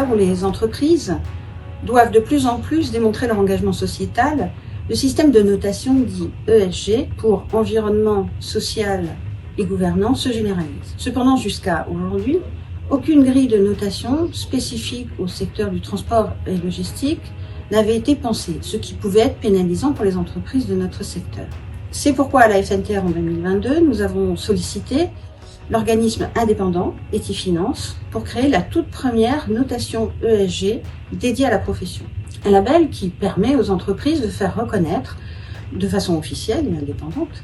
l'heure où les entreprises doivent de plus en plus démontrer leur engagement sociétal, le système de notation dit ESG pour environnement, social et gouvernance se généralise. Cependant, jusqu'à aujourd'hui, aucune grille de notation spécifique au secteur du transport et logistique n'avait été pensée, ce qui pouvait être pénalisant pour les entreprises de notre secteur. C'est pourquoi à la FNTR en 2022, nous avons sollicité l'organisme indépendant Etifinance pour créer la toute première notation ESG dédiée à la profession. Un label qui permet aux entreprises de faire reconnaître, de façon officielle et indépendante,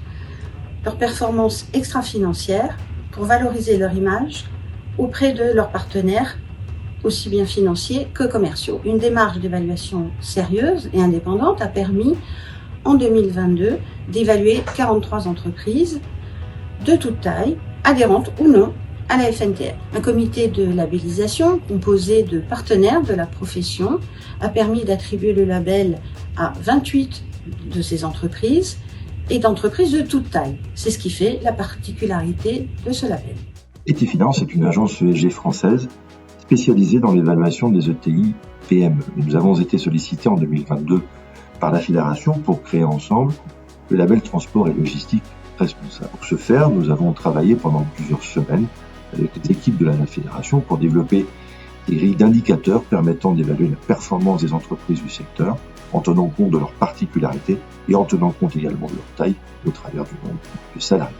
leurs performances extra-financières pour valoriser leur image auprès de leurs partenaires, aussi bien financiers que commerciaux. Une démarche d'évaluation sérieuse et indépendante a permis, en 2022, d'évaluer 43 entreprises de toute taille, adhérentes ou non à la FNTR. Un comité de labellisation composé de partenaires de la profession a permis d'attribuer le label à 28 de ces entreprises et d'entreprises de toute taille. C'est ce qui fait la particularité de ce label. Etifinance est une agence ESG française spécialisée dans l'évaluation des ETI PME. Nous avons été sollicités en 2022 par la Fédération pour créer ensemble le label transport et logistique responsable. Pour ce faire, nous avons travaillé pendant plusieurs semaines avec les équipes de la Fédération pour développer des grilles d'indicateurs permettant d'évaluer la performance des entreprises du secteur en tenant compte de leurs particularités et en tenant compte également de leur taille au travers du nombre de salariés.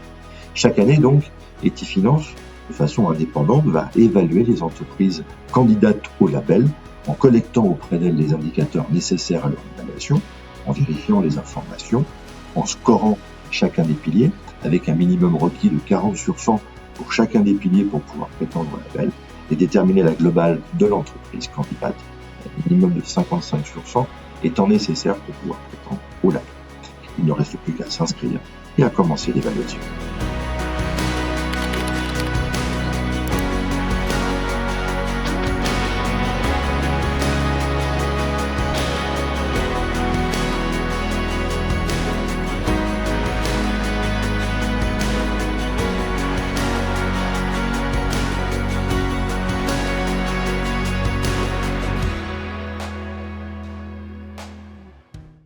Chaque année donc, Etifinance, de façon indépendante, va évaluer les entreprises candidates au label en collectant auprès d'elles les indicateurs nécessaires à leur évaluation, en vérifiant les informations, en scorant chacun des piliers avec un minimum requis de 40 sur 100 pour chacun des piliers pour pouvoir prétendre au label et déterminer la globale de l'entreprise candidate, un minimum de 55 sur 100 étant nécessaire pour pouvoir prétendre au label. Il ne reste plus qu'à s'inscrire et à commencer l'évaluation.